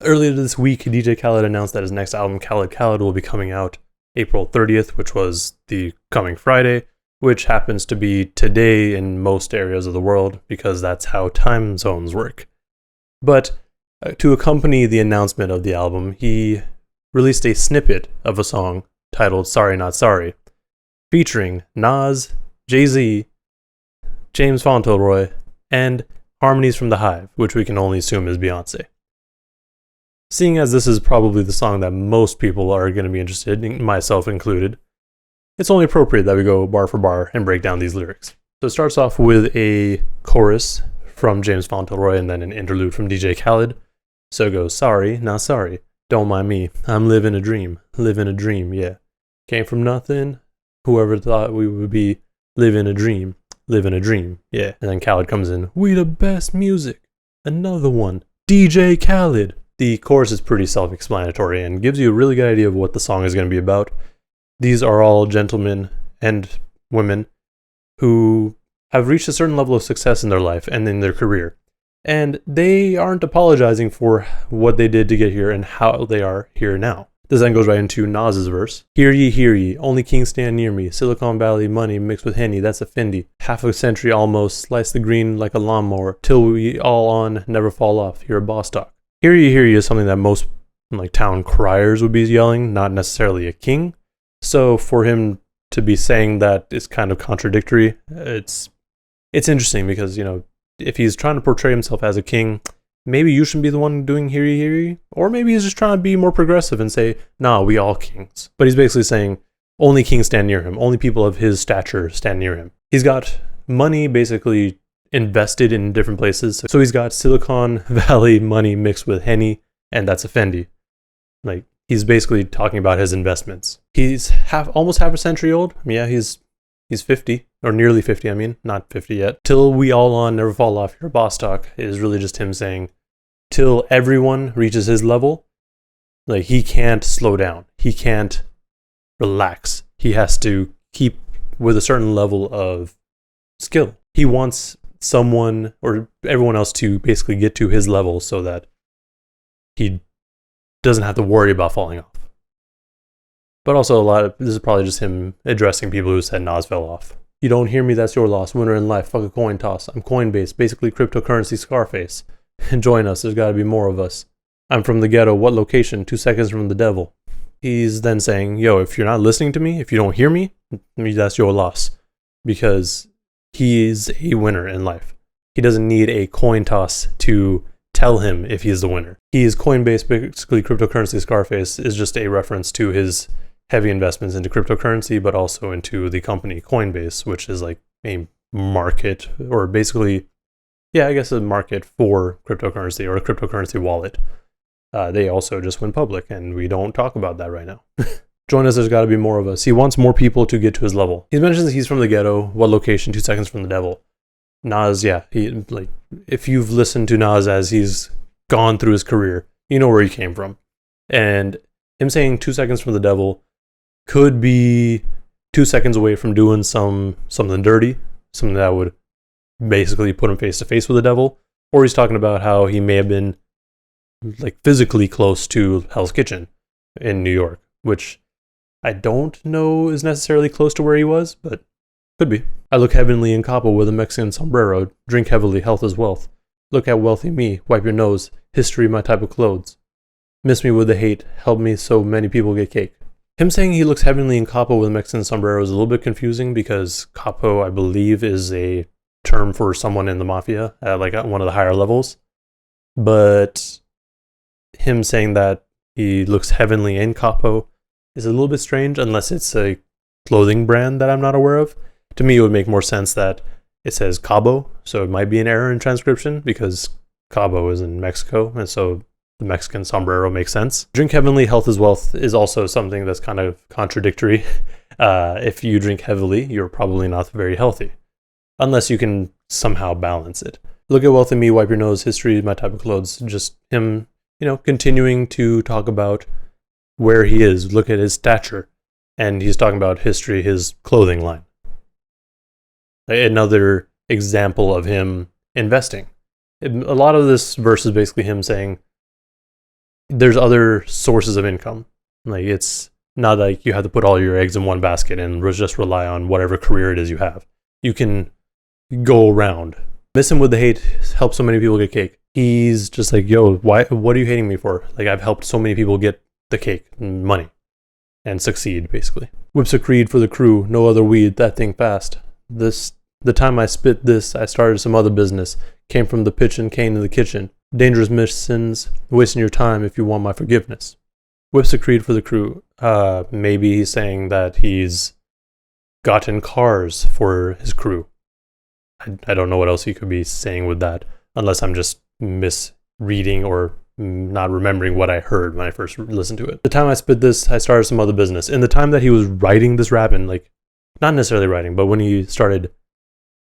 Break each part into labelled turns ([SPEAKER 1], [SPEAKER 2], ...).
[SPEAKER 1] Earlier this week, DJ Khaled announced that his next album, Khaled Khaled, will be coming out April 30th, which was the coming Friday, which happens to be today in most areas of the world because that's how time zones work. But to accompany the announcement of the album, he released a snippet of a song titled Sorry Not Sorry, featuring Nas, Jay-Z, James Fauntleroy, and harmonies from The Hive, which we can only assume is Beyonce. Seeing as this is probably the song that most people are going to be interested in, myself included, it's only appropriate that we go bar for bar and break down these lyrics. So it starts off with a chorus from James Fauntleroy and then an interlude from DJ Khaled. So it goes, sorry, not sorry, don't mind me, I'm living a dream, yeah. Came from nothing, whoever thought we would be living a dream, yeah. And then Khaled comes in, we the best music, another one, DJ Khaled. The chorus is pretty self-explanatory and gives you a really good idea of what the song is going to be about. These are all gentlemen and women who have reached a certain level of success in their life and in their career. And they aren't apologizing for what they did to get here and how they are here now. This then goes right into Nas's verse. Hear ye, only kings stand near me. Silicon Valley money mixed with Henny, that's a Fendi. Half a century almost, slice the green like a lawnmower. Till we all on, never fall off, you're a boss talk. Hear ye is something that most town criers would be yelling, not necessarily a king. So for him to be saying that is kind of contradictory. It's interesting because, if he's trying to portray himself as a king, maybe you shouldn't be the one doing hear ye, or maybe he's just trying to be more progressive and say, nah, we all kings. But he's basically saying only kings stand near him, only people of his stature stand near him. He's got money basically invested in different places. So he's got Silicon Valley money mixed with Henny, and that's a Fendi. He's basically talking about his investments. He's almost half a century old. Yeah, he's 50, or nearly 50, not 50 yet. Till we all on, never fall off, your boss talk is really just him saying, till everyone reaches his level, he can't slow down. He can't relax. He has to keep with a certain level of skill. He wants someone or everyone else to basically get to his level so that he doesn't have to worry about falling off. But also this is probably just him addressing people who said Nas fell off. You don't hear me, that's your loss. Winner in life, fuck a coin toss. I'm Coinbase, basically cryptocurrency Scarface. Join us, there's gotta be more of us. I'm from the ghetto, what location? 2 seconds from the devil. He's then saying, yo, if you're not listening to me, if you don't hear me, that's your loss. Because he's a winner in life. He doesn't need a coin toss to tell him if he's the winner. He's Coinbase, basically cryptocurrency Scarface, is just a reference to his heavy investments into cryptocurrency, but also into the company Coinbase, which is a market, or basically, a market for cryptocurrency, or a cryptocurrency wallet. They also just went public, and we don't talk about that right now. Join us, there's got to be more of us. He wants more people to get to his level. He mentions he's from the ghetto, what location, 2 seconds from the devil. Nas, if you've listened to Nas as he's gone through his career, you know where he came from. And him saying 2 seconds from the devil could be 2 seconds away from doing something dirty, something that would basically put him face to face with the devil. Or he's talking about how he may have been physically close to Hell's Kitchen in New York, which I don't know is necessarily close to where he was, but could be. I look heavenly in Capo with a Mexican sombrero, drink heavily, health is wealth. Look at wealthy me, wipe your nose, history my type of clothes. Miss me with the hate, help me so many people get cake. Him saying he looks heavenly in Capo with a Mexican sombrero is a little bit confusing because Capo, I believe, is a term for someone in the mafia at one of the higher levels. But him saying that he looks heavenly in Capo is a little bit strange unless it's a clothing brand that I'm not aware of. To me, it would make more sense that it says Cabo, so it might be an error in transcription because Cabo is in Mexico, and so the Mexican sombrero makes sense. Drink heavenly, health is wealth is also something that's kind of contradictory. If you drink heavily, you're probably not very healthy, unless you can somehow balance it. Look at wealth in me, wipe your nose, history is my type of clothes. Just him, continuing to talk about where he is. Look at his stature. And he's talking about history, his clothing line. Another example of him investing. A lot of this verse is basically him saying, there's other sources of income. Like, it's not like you have to put all your eggs in one basket and just rely on whatever career it is you have. You can go around. Miss him with the hate helps so many people get cake. He's just like, yo, what are you hating me for? Like, I've helped so many people get the cake and money and succeed, basically. Whips a creed for the crew, no other weed, that thing fast. The time I spit this, I started some other business. Came from the pitch and came to the kitchen. Dangerous missions, wasting your time if you want my forgiveness. Whips a creed for the crew. Maybe he's saying that he's gotten cars for his crew. I don't know what else he could be saying with that, unless I'm just misreading or not remembering what I heard when I first listened to it. The time I spit this, I started some other business. In the time that he was writing this rap, and like, not necessarily writing, but when he started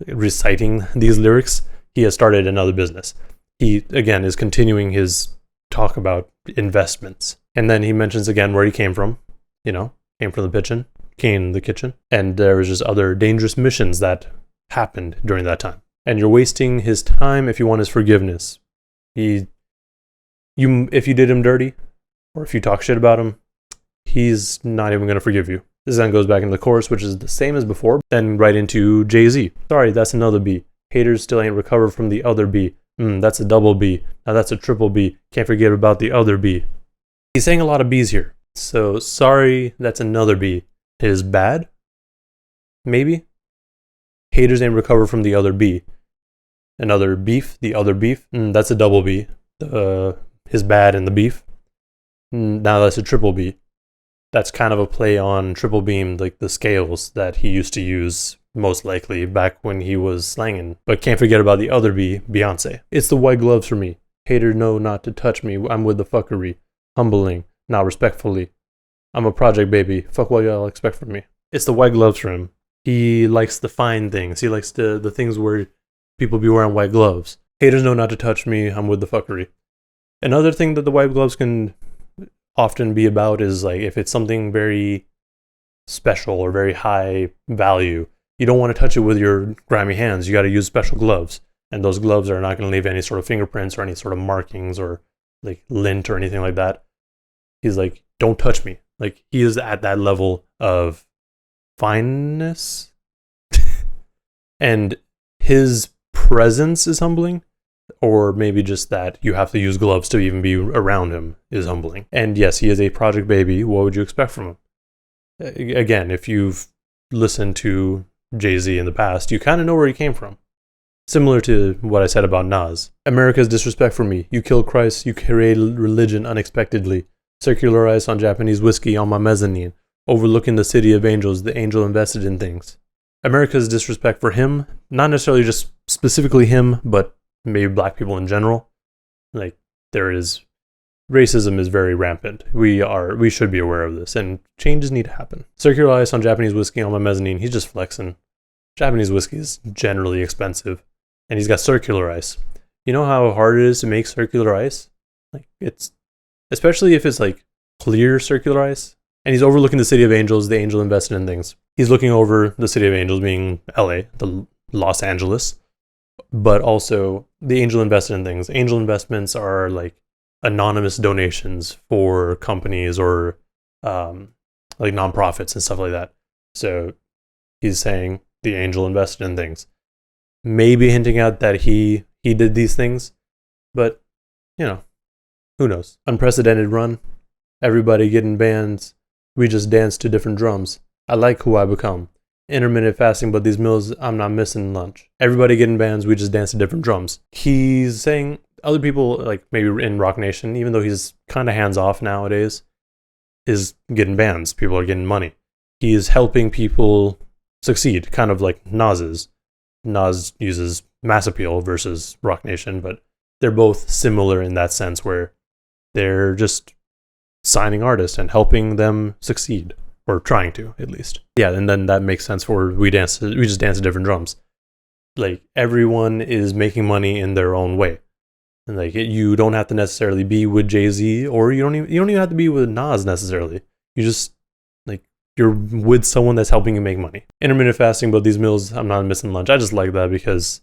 [SPEAKER 1] reciting these lyrics, he has started another business. He, again, is continuing his talk about investments. And then he mentions again where he came from. Came from the kitchen. And there was just other dangerous missions that happened during that time. And you're wasting his time if you want his forgiveness. If you did him dirty, or if you talk shit about him, he's not even going to forgive you. This then goes back into the chorus, which is the same as before, then right into Jay-Z. Sorry, that's another B. Haters still ain't recovered from the other B. That's a double B. Now that's a triple B. Can't forget about the other B. He's saying a lot of B's here. So, sorry, that's another B. Is bad? Maybe? Haters ain't recovered from the other B. Another beef, the other beef. That's a double B. His bad and the beef. Now that's a triple B. That's kind of a play on triple beam, like the scales that he used to use most likely back when he was slanging. But can't forget about the other B, Beyonce. It's the white gloves for me. Hater know not to touch me. I'm with the fuckery. Humbling, not respectfully. I'm a project baby. Fuck what y'all expect from me. It's the white gloves for him. He likes the fine things. He likes the things where people be wearing white gloves. Haters know not to touch me. I'm with the fuckery. Another thing that the white gloves can often be about is like if it's something very special or very high value, you don't want to touch it with your grimy hands. You got to use special gloves. And those gloves are not going to leave any sort of fingerprints or any sort of markings or like lint or anything like that. He's like, don't touch me. Like, he is at that level of fineness. And his presence is humbling. Or maybe just that you have to use gloves to even be around him is humbling. And yes, he is a project baby. What would you expect from him? Again, if you've listened to Jay-Z in the past, you kind of know where he came from. Similar to what I said about Nas. America's disrespect for me. You killed Christ. You created religion unexpectedly. Circular ice on Japanese whiskey on my mezzanine. Overlooking the city of angels, the angel invested in things. America's disrespect for him, not necessarily just specifically him, but maybe black people in general. Like, racism is very rampant. We should be aware of this, and changes need to happen. Circular ice on Japanese whiskey on my mezzanine. He's just flexing. Japanese whiskey is generally expensive, and he's got circular ice. You know how hard it is to make circular ice? Like, especially if it's like clear circular ice. And he's overlooking the city of angels, the angel invested in things. He's looking over the city of angels being LA, the Los Angeles, but also the angel invested in things. Angel investments are like anonymous donations for companies or like nonprofits and stuff like that. So he's saying the angel invested in things. Maybe hinting out that he did these things, but who knows? Unprecedented run. Everybody getting bands. We just dance to different drums. I like who I become. Intermittent fasting, but these meals, I'm not missing lunch. Everybody getting bands. We just dance to different drums. He's saying other people, like maybe in Rock Nation, even though he's kind of hands off nowadays, is getting bands. People are getting money. He is helping people succeed, kind of like Nas is. Nas uses mass appeal versus Rock Nation, but they're both similar in that sense where they're just signing artists and helping them succeed, or trying to, at least. Yeah, and then that makes sense for we just dance to different drums. Like, everyone is making money in their own way. And like, you don't have to necessarily be with Jay-Z, or you don't even have to be with Nas necessarily. You just, like, you're with someone that's helping you make money. Intermittent fasting, but these meals, I'm not missing lunch. I just like that because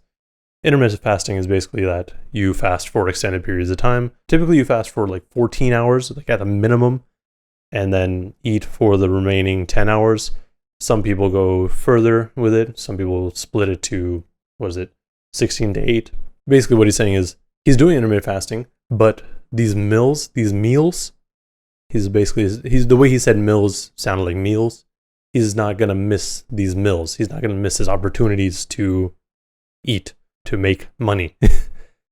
[SPEAKER 1] Intermittent fasting is basically that you fast for extended periods of time. Typically, you fast for like 14 hours, like at a minimum, and then eat for the remaining 10 hours. Some people go further with it. Some people split it to, 16 to 8. Basically, what he's saying is he's doing intermittent fasting, but these meals, he's the way he said meals sounded like meals. He's not going to miss these meals. He's not going to miss his opportunities to eat, to make money.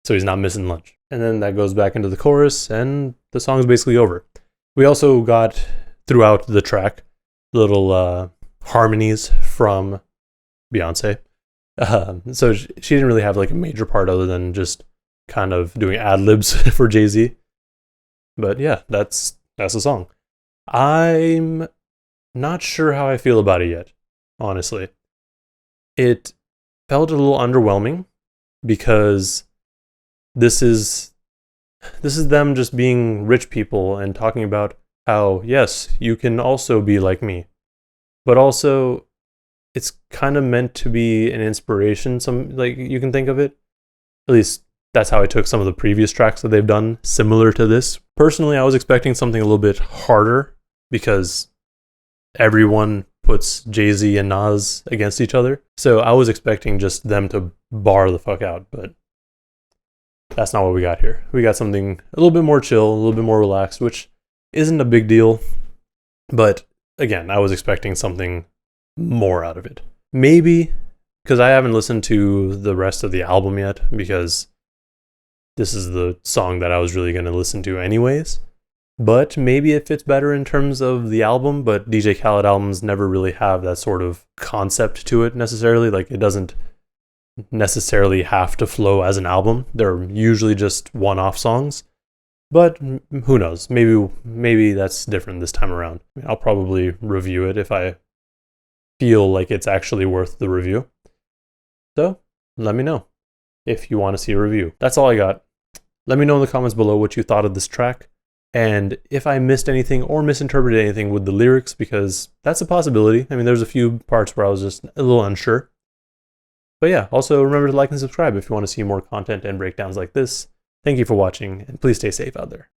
[SPEAKER 1] So he's not missing lunch. And then that goes back into the chorus, and the song's basically over. We also got, throughout the track, little harmonies from Beyonce. So she didn't really have like a major part other than just kind of doing ad-libs for Jay-Z. But yeah, that's the song. I'm not sure how I feel about it yet, honestly. It felt a little underwhelming because this is them just being rich people and talking about how, yes, you can also be like me. But also, it's kind of meant to be an inspiration, you can think of it. At least that's how I took some of the previous tracks that they've done similar to this. Personally, I was expecting something a little bit harder because everyone puts Jay-Z and Nas against each other. So I was expecting just them to bar the fuck out, but that's not what we got here. We got something a little bit more chill, a little bit more relaxed, which isn't a big deal. But again, I was expecting something more out of it. Maybe because I haven't listened to the rest of the album yet, because this is the song that I was really going to listen to anyways. But maybe it fits better in terms of the album, but DJ Khaled albums never really have that sort of concept to it necessarily. Like, it doesn't necessarily have to flow as an album. They're usually just one-off songs. But who knows? Maybe that's different this time around. I'll probably review it if I feel like it's actually worth the review. So, let me know if you want to see a review. That's all I got. Let me know in the comments below what you thought of this track, and if I missed anything or misinterpreted anything with the lyrics, because that's a possibility. I mean, there's a few parts where I was just a little unsure. But yeah, also remember to like and subscribe if you want to see more content and breakdowns like this. Thank you for watching, and please stay safe out there.